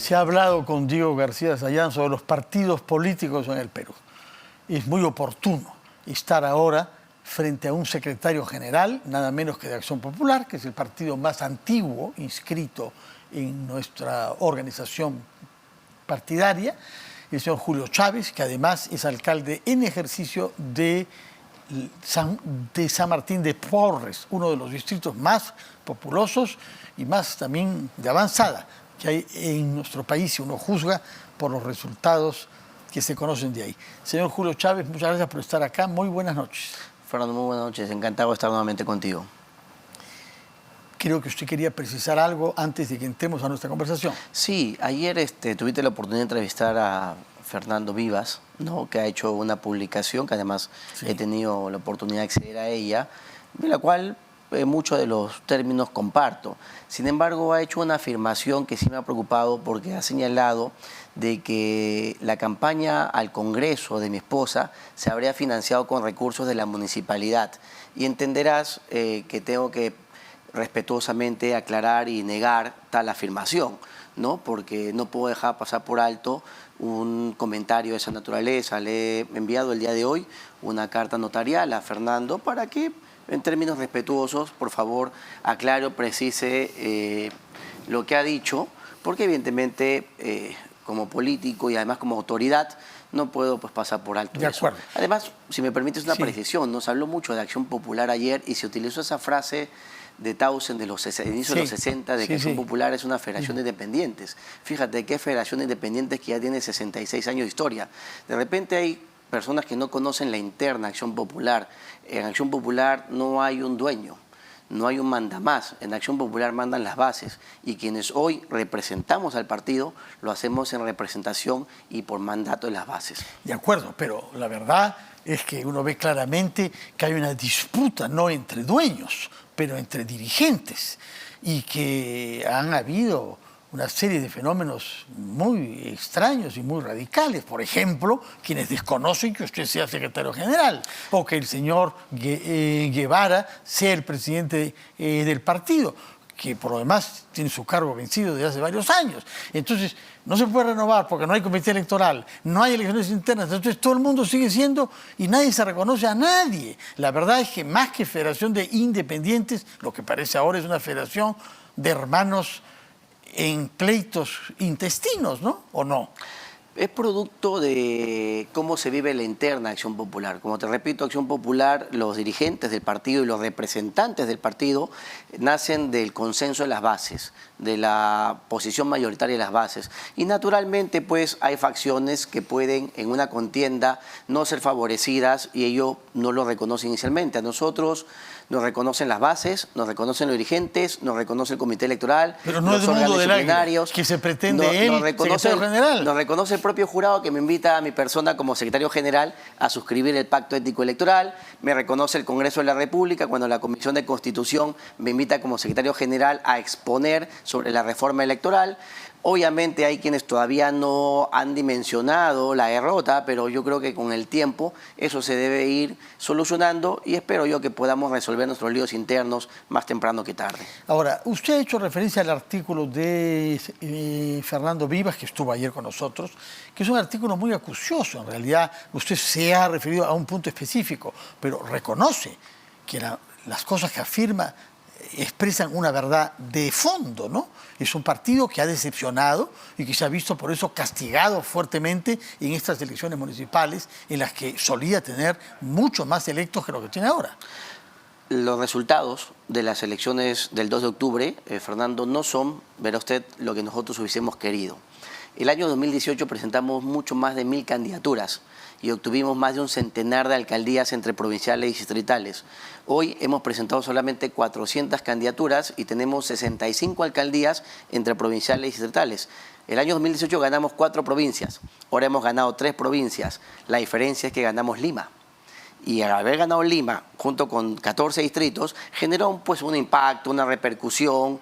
Se ha hablado con Diego García Sayán sobre los partidos políticos en el Perú. Es muy oportuno estar ahora frente a un secretario general, nada menos que de Acción Popular, que es el partido más antiguo inscrito en nuestra organización partidaria, el señor Julio Chávez, que además es alcalde en ejercicio de San Martín de Porres, uno de los distritos más populosos y más también de avanzada que hay en nuestro país, si uno juzga por los resultados que se conocen de ahí. Señor Julio Chávez, muchas gracias por estar acá. Muy buenas noches. Fernando, muy buenas noches. Encantado de estar nuevamente contigo. Creo que usted quería precisar algo antes de que entremos a nuestra conversación. Sí, ayer tuviste la oportunidad de entrevistar a Fernando Vivas, ¿no? Que ha hecho una publicación que además he tenido la oportunidad de acceder a ella, de la cual muchos de los términos comparto. Sin embargo, ha hecho una afirmación que sí me ha preocupado porque ha señalado de que la campaña al Congreso de mi esposa se habría financiado con recursos de la municipalidad. Y entenderás que tengo que respetuosamente aclarar y negar tal afirmación, ¿no? Porque no puedo dejar pasar por alto un comentario de esa naturaleza. Le he enviado el día de hoy una carta notarial a Fernando para que, en términos respetuosos, por favor, aclare o precise lo que ha dicho, porque evidentemente como político y además como autoridad no puedo pasar por alto eso. Además, si me permites una precisión, nos habló mucho de Acción Popular ayer y se utilizó esa frase de Tausen de los inicios de los 60, de que Acción Popular es una federación de independientes. Fíjate qué federación de independientes que ya tiene 66 años de historia. De repente hay personas que no conocen la interna Acción Popular. En Acción Popular no hay un dueño, no hay un mandamás. En Acción Popular mandan las bases y quienes hoy representamos al partido lo hacemos en representación y por mandato de las bases. De acuerdo, pero la verdad es que uno ve claramente que hay una disputa no entre dueños, pero entre dirigentes, y que han habido una serie de fenómenos muy extraños y muy radicales. Por ejemplo, quienes desconocen que usted sea secretario general o que el señor Guevara sea el presidente del partido, que por lo demás tiene su cargo vencido desde hace varios años. Entonces, no se puede renovar porque no hay comité electoral, no hay elecciones internas, entonces todo el mundo sigue siendo y nadie se reconoce a nadie. La verdad es que más que federación de independientes, lo que parece ahora es una federación de hermanos en pleitos intestinos, ¿no? ¿O no? Es producto de cómo se vive la interna Acción Popular. Como te repito, Acción Popular, los dirigentes del partido y los representantes del partido nacen del consenso de las bases, de la posición mayoritaria de las bases. Y naturalmente, pues, hay facciones que pueden en una contienda no ser favorecidas y ello no lo reconocen inicialmente. A nosotros nos reconocen las bases, nos reconocen los dirigentes, nos reconoce el comité electoral, pero no los es órganos del disciplinarios. Que se pretende nos reconoce secretario general. Nos reconoce el propio jurado que me invita a mi persona como secretario general a suscribir el pacto ético electoral. Me reconoce el Congreso de la República cuando la Comisión de Constitución me invita como secretario general a exponer sobre la reforma electoral. Obviamente hay quienes todavía no han dimensionado la derrota, pero yo creo que con el tiempo eso se debe ir solucionando y espero yo que podamos resolver nuestros líos internos más temprano que tarde. Ahora, usted ha hecho referencia al artículo de Fernando Vivas, que estuvo ayer con nosotros, que es un artículo muy acucioso. En realidad, usted se ha referido a un punto específico, pero reconoce que las cosas que afirma expresan una verdad de fondo, ¿no? Es un partido que ha decepcionado y que se ha visto por eso castigado fuertemente en estas elecciones municipales en las que solía tener mucho más electos que lo que tiene ahora. Los resultados de las elecciones del 2 de octubre, Fernando, no son, verá usted, lo que nosotros hubiésemos querido. El año 2018 presentamos mucho más de 1000 candidaturas y obtuvimos más de un centenar de alcaldías entre provinciales y distritales. Hoy hemos presentado solamente 400 candidaturas y tenemos 65 alcaldías entre provinciales y distritales. El año 2018 ganamos 4 provincias, ahora hemos ganado 3 provincias. La diferencia es que ganamos Lima. Y al haber ganado Lima, junto con 14 distritos, generó pues un impacto, una repercusión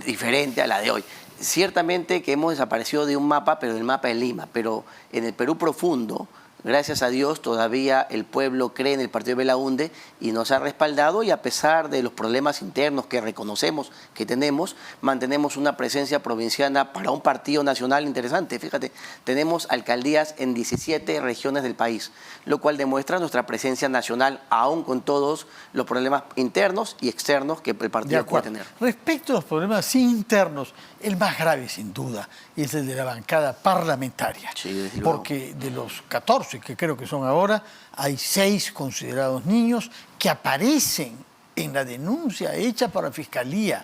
diferente a la de hoy. Ciertamente que hemos desaparecido de un mapa, pero del mapa de Lima. Pero en el Perú profundo, Gracias a Dios todavía el pueblo cree en el partido de Belaunde y nos ha respaldado, y a pesar de los problemas internos que reconocemos que tenemos, mantenemos una presencia provinciana para un partido nacional interesante. Fíjate, tenemos alcaldías en 17 regiones del país, lo cual demuestra nuestra presencia nacional, aún con todos los problemas internos y externos que el partido puede tener. Respecto a los problemas internos, el más grave sin duda es el de la bancada parlamentaria, Sí, porque de los 14 que creo que son ahora, hay 6 considerados niños que aparecen en la denuncia hecha por la Fiscalía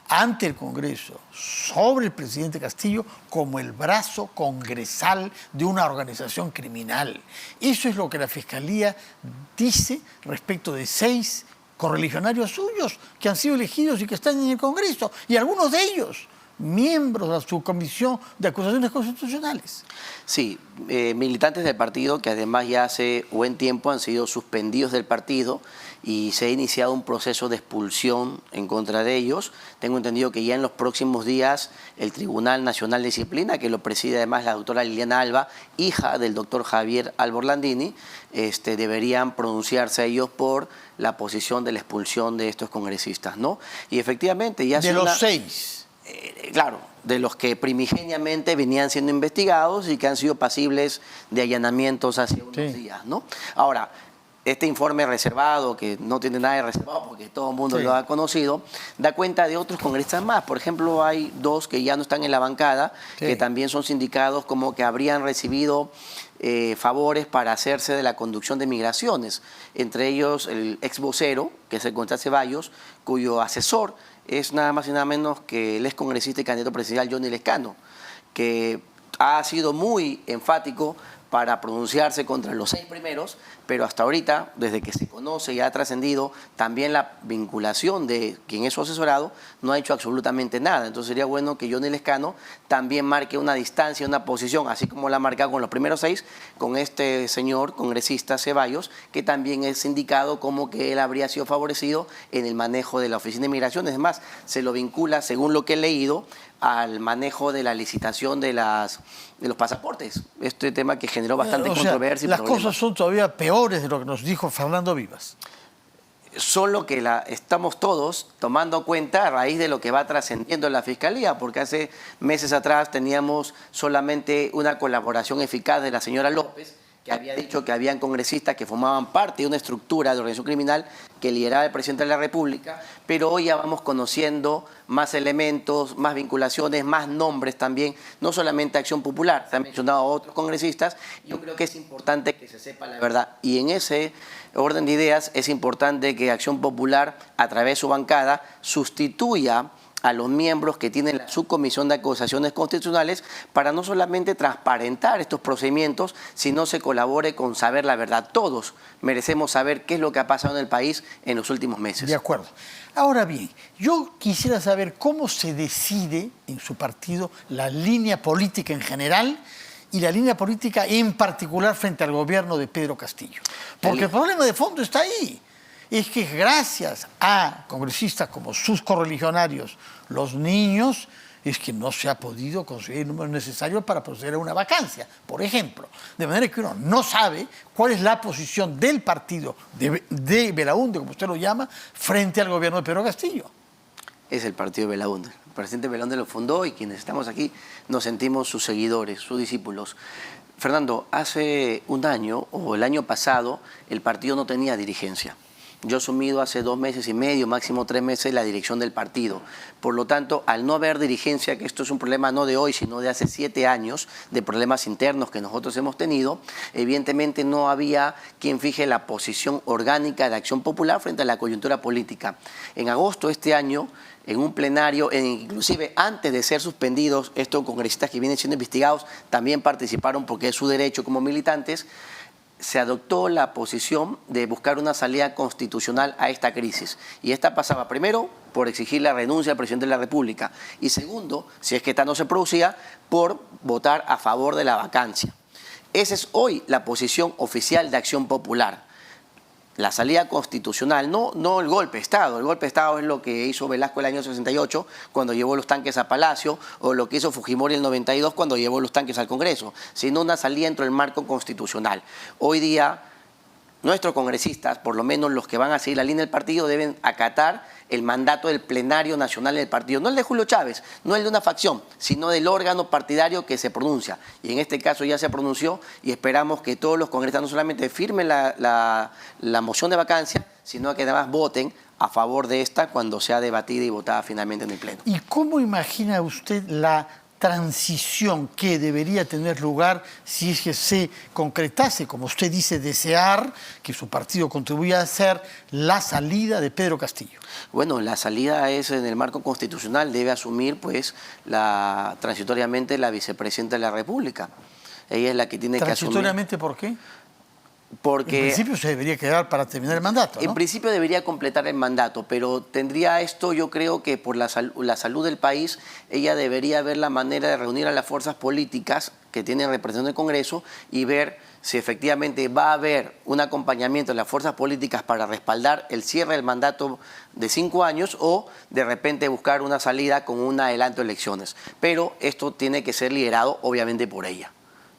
ante el Congreso sobre el presidente Castillo como el brazo congresal de una organización criminal. Eso es lo que la Fiscalía dice respecto de 6 correligionarios suyos que han sido elegidos y que están en el Congreso, y algunos de ellos miembros de su comisión de acusaciones constitucionales. Sí, militantes del partido que además ya hace buen tiempo han sido suspendidos del partido y se ha iniciado un proceso de expulsión en contra de ellos. Tengo entendido que ya en los próximos días el Tribunal Nacional de Disciplina, que lo preside además la doctora Liliana Alba, hija del doctor Javier Alba Orlandini, deberían pronunciarse a ellos por la posición de la expulsión de estos congresistas, ¿no? Y efectivamente ya de los 6. Claro, de los que primigeniamente venían siendo investigados y que han sido pasibles de allanamientos hace unos días, ¿no? Ahora, este informe reservado, que no tiene nada de reservado porque todo el mundo lo ha conocido, da cuenta de otros congresistas más. Por ejemplo, hay 2 que ya no están en la bancada, que también son sindicados como que habrían recibido favores para hacerse de la conducción de migraciones. Entre ellos el ex vocero, que es el Contra Ceballos, cuyo asesor es nada más y nada menos que el ex congresista y candidato presidencial Johnny Lescano, que ha sido muy enfático para pronunciarse contra los 6 primeros, pero hasta ahorita, desde que se conoce y ha trascendido también la vinculación de quien es su asesorado, no ha hecho absolutamente nada. Entonces sería bueno que Johnny Lescano también marque una distancia, una posición, así como la ha marcado con los primeros 6, con este señor congresista Ceballos, que también es indicado como que él habría sido favorecido en el manejo de la Oficina de Migraciones. Es más, se lo vincula, según lo que he leído, al manejo de la licitación de los pasaportes. Este tema que generó bastante controversia. Las cosas son todavía peores de lo que nos dijo Fernando Vivas. Solo que estamos todos tomando cuenta a raíz de lo que va trascendiendo en la Fiscalía, porque hace meses atrás teníamos solamente una colaboración eficaz de la señora López, que había dicho que habían congresistas que formaban parte de una estructura de organización criminal que lideraba el presidente de la República, pero hoy ya vamos conociendo más elementos, más vinculaciones, más nombres también, no solamente Acción Popular, se han mencionado a otros congresistas. Yo creo que es importante que se sepa la verdad, y en ese orden de ideas es importante que Acción Popular, a través de su bancada, sustituya a los miembros que tienen la subcomisión de acusaciones constitucionales para no solamente transparentar estos procedimientos, sino se colabore con saber la verdad. Todos merecemos saber qué es lo que ha pasado en el país en los últimos meses. De acuerdo. Ahora bien, yo quisiera saber cómo se decide en su partido la línea política en general y la línea política en particular frente al gobierno de Pedro Castillo. Porque el problema de fondo está ahí. Es que gracias a congresistas como sus correligionarios, los niños, es que no se ha podido conseguir el número necesario para proceder a una vacancia, por ejemplo. De manera que uno no sabe cuál es la posición del partido de Belaunde, como usted lo llama, frente al gobierno de Pedro Castillo. Es el partido de Belaunde. El presidente Belaunde lo fundó y quienes estamos aquí nos sentimos sus seguidores, sus discípulos. Fernando, hace un año o el año pasado el partido no tenía dirigencia. Yo he asumido hace 2 meses y medio, máximo 3 meses, la dirección del partido. Por lo tanto, al no haber dirigencia, que esto es un problema no de hoy, sino de hace 7 años, de problemas internos que nosotros hemos tenido, evidentemente no había quien fije la posición orgánica de Acción Popular frente a la coyuntura política. En agosto de este año, en un plenario, inclusive antes de ser suspendidos, estos congresistas que vienen siendo investigados también participaron porque es su derecho como militantes, se adoptó la posición de buscar una salida constitucional a esta crisis. Y esta pasaba primero por exigir la renuncia del presidente de la República y segundo, si es que esta no se producía, por votar a favor de la vacancia. Esa es hoy la posición oficial de Acción Popular. la salida constitucional, no el golpe de Estado. El golpe de Estado es lo que hizo Velasco el año 68 cuando llevó los tanques a Palacio, o lo que hizo Fujimori el 92 cuando llevó los tanques al Congreso, sino una salida dentro del marco constitucional. Hoy día nuestros congresistas, por lo menos los que van a seguir la línea del partido, deben acatar el mandato del plenario nacional del partido, no el de Julio Chávez, no el de una facción, sino del órgano partidario que se pronuncia. Y en este caso ya se pronunció y esperamos que todos los congresistas no solamente firmen la moción de vacancia, sino que además voten a favor de esta cuando sea debatida y votada finalmente en el Pleno. ¿Y cómo imagina usted la transición que debería tener lugar si es que se concretase, como usted dice, desear que su partido contribuya a hacer la salida de Pedro Castillo? Bueno, la salida es en el marco constitucional, debe asumir pues transitoriamente la vicepresidenta de la República. Ella es la que tiene que asumir. ¿Transitoriamente por qué? Porque en principio se debería quedar para terminar el mandato, ¿no? En principio debería completar el mandato, pero tendría esto, yo creo que por la salud del país, ella debería ver la manera de reunir a las fuerzas políticas que tienen representación del Congreso y ver si efectivamente va a haber un acompañamiento de las fuerzas políticas para respaldar el cierre del mandato de 5 años o de repente buscar una salida con un adelanto de elecciones. Pero esto tiene que ser liderado obviamente por ella,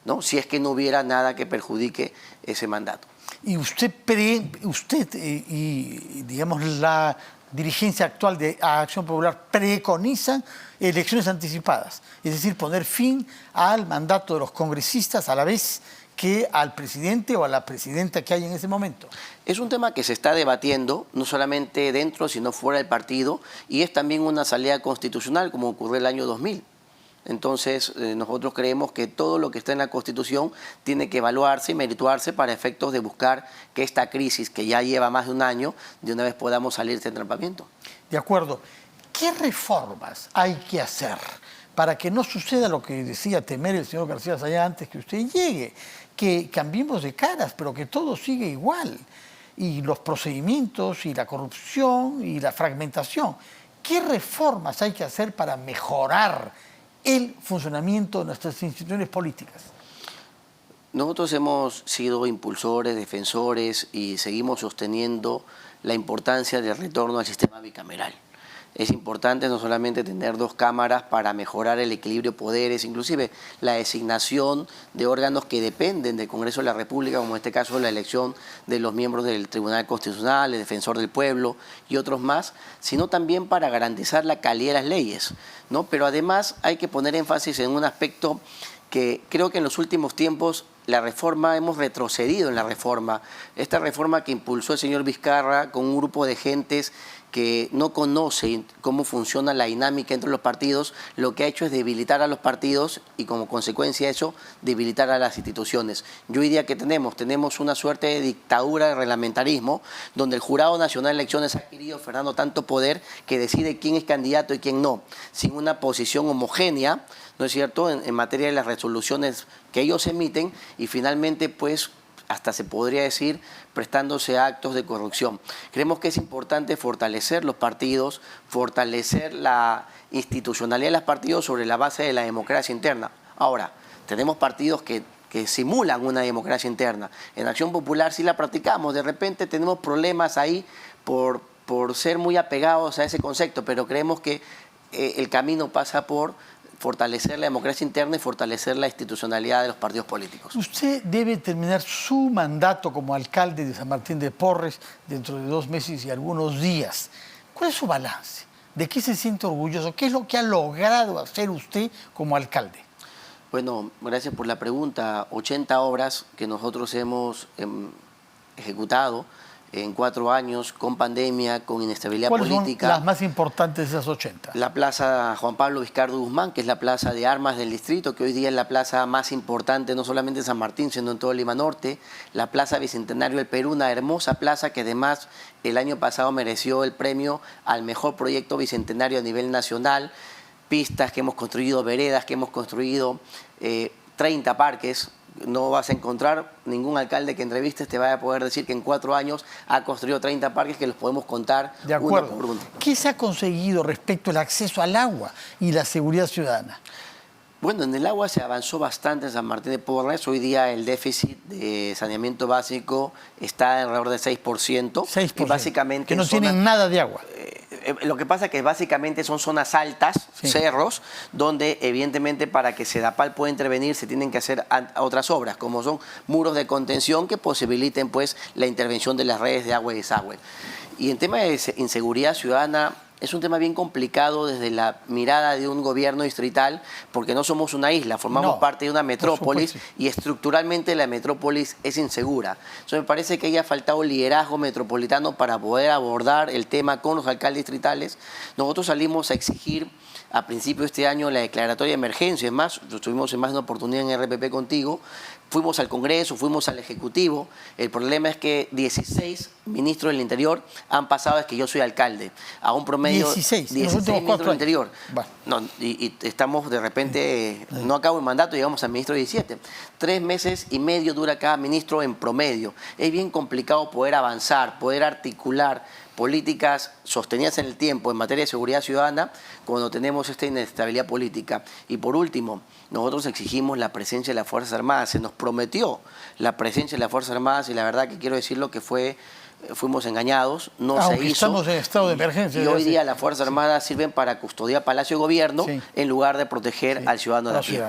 ¿no? Si es que no hubiera nada que perjudique ese mandato. Y usted y digamos la dirigencia actual de Acción Popular preconizan elecciones anticipadas, es decir, poner fin al mandato de los congresistas a la vez que al presidente o a la presidenta que hay en ese momento. Es un tema que se está debatiendo, no solamente dentro, sino fuera del partido, y es también una salida constitucional, como ocurrió el año 2000. Entonces, nosotros creemos que todo lo que está en la Constitución tiene que evaluarse y merituarse para efectos de buscar que esta crisis, que ya lleva más de un año, de una vez podamos salir de este entrampamiento. De acuerdo. ¿Qué reformas hay que hacer para que no suceda lo que decía temer el señor García Sayá antes que usted llegue? Que cambiemos de caras, pero que todo sigue igual. Y los procedimientos, y la corrupción, y la fragmentación. ¿Qué reformas hay que hacer para mejorar el funcionamiento de nuestras instituciones políticas? Nosotros hemos sido impulsores, defensores y seguimos sosteniendo la importancia del retorno al sistema bicameral. Es importante no solamente tener 2 cámaras para mejorar el equilibrio de poderes, inclusive la designación de órganos que dependen del Congreso de la República, como en este caso la elección de los miembros del Tribunal Constitucional, el Defensor del Pueblo y otros más, sino también para garantizar la calidad de las leyes, ¿no? Pero además hay que poner énfasis en un aspecto que creo que en los últimos tiempos hemos retrocedido en la reforma. Esta reforma que impulsó el señor Vizcarra con un grupo de gentes que no conocen cómo funciona la dinámica entre los partidos, lo que ha hecho es debilitar a los partidos y como consecuencia de eso, debilitar a las instituciones. Yo diría que tenemos una suerte de dictadura de reglamentarismo, donde el Jurado Nacional de Elecciones ha adquirido, Fernando, tanto poder que decide quién es candidato y quién no, sin una posición homogénea, ¿no es cierto?, en materia de las resoluciones que ellos emiten y finalmente, pues, hasta se podría decir, prestándose a actos de corrupción. Creemos que es importante fortalecer los partidos, fortalecer la institucionalidad de los partidos sobre la base de la democracia interna. Ahora, tenemos partidos que simulan una democracia interna. En Acción Popular sí la practicamos, de repente tenemos problemas ahí por ser muy apegados a ese concepto, pero creemos que el camino pasa por fortalecer la democracia interna y fortalecer la institucionalidad de los partidos políticos. Usted debe terminar su mandato como alcalde de San Martín de Porres dentro de 2 meses y algunos días. ¿Cuál es su balance? ¿De qué se siente orgulloso? ¿Qué es lo que ha logrado hacer usted como alcalde? Bueno, gracias por la pregunta. 80 obras que nosotros hemos ejecutado en 4 años, con pandemia, con inestabilidad política. ¿Cuáles son las más importantes de esas 80? La plaza Juan Pablo Vizcardo Guzmán, que es la plaza de armas del distrito, que hoy día es la plaza más importante, no solamente en San Martín, sino en todo Lima Norte. La plaza Bicentenario del Perú, una hermosa plaza que además el año pasado mereció el premio al mejor proyecto bicentenario a nivel nacional. Pistas que hemos construido, veredas que hemos construido, 30 parques. No vas a encontrar ningún alcalde que entrevistes te vaya a poder decir que en 4 años ha construido 30 parques que los podemos contar uno por uno. ¿Qué se ha conseguido respecto al acceso al agua y la seguridad ciudadana? Bueno, en el agua se avanzó bastante en San Martín de Porres. Hoy día el déficit de saneamiento básico está alrededor de 6%. 6%. Y básicamente que no tienen nada de agua. Lo que pasa es que básicamente son zonas altas, Sí. cerros, donde evidentemente para que Sedapal pueda intervenir se tienen que hacer otras obras, como son muros de contención que posibiliten pues la intervención de las redes de agua y desagüe. Y en tema de inseguridad ciudadana, es un tema bien complicado desde la mirada de un gobierno distrital, porque no somos una isla, formamos parte de una metrópolis y estructuralmente la metrópolis es insegura. Entonces me parece que haya faltado liderazgo metropolitano para poder abordar el tema con los alcaldes distritales. Nosotros salimos a exigir a principio de este año la declaratoria de emergencia. Es más, estuvimos en más de una oportunidad en RPP contigo, fuimos al Congreso, fuimos al Ejecutivo. El problema es que 16 ministros del Interior han pasado, es que yo soy alcalde, a un promedio 16 ministros del Interior. Bueno. No, y estamos de repente, no acabo el mandato, llegamos al ministro 17. 3 meses y medio dura cada ministro en promedio. Es bien complicado poder avanzar, poder articular políticas sostenidas en el tiempo en materia de seguridad ciudadana cuando tenemos esta inestabilidad política. Y por último, nosotros exigimos la presencia de las Fuerzas Armadas. Se nos prometió la presencia de las Fuerzas Armadas y la verdad que quiero decirlo que fuimos engañados, no se hizo. Estamos en estado de emergencia. Y hoy día las Fuerzas Armadas sirven para custodiar Palacio de Gobierno en lugar de proteger al ciudadano de la pie.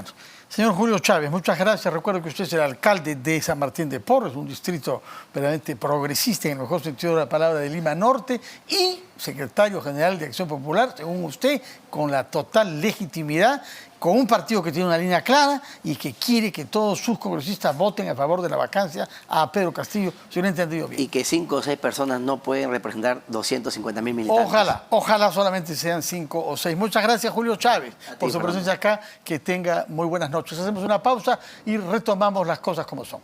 Señor Julio Chávez, muchas gracias. Recuerdo que usted es el alcalde de San Martín de Porres, un distrito verdaderamente progresista en el mejor sentido de la palabra de Lima Norte, y secretario general de Acción Popular, según usted, con la total legitimidad, con un partido que tiene una línea clara y que quiere que todos sus congresistas voten a favor de la vacancia a Pedro Castillo, si lo he entendido bien. Y que 5 o 6 personas no pueden representar 250.000 militantes. Ojalá solamente sean 5 o 6. Muchas gracias, Julio Chávez, por su presencia acá. Que tenga muy buenas noches. Hacemos una pausa y retomamos las cosas como son.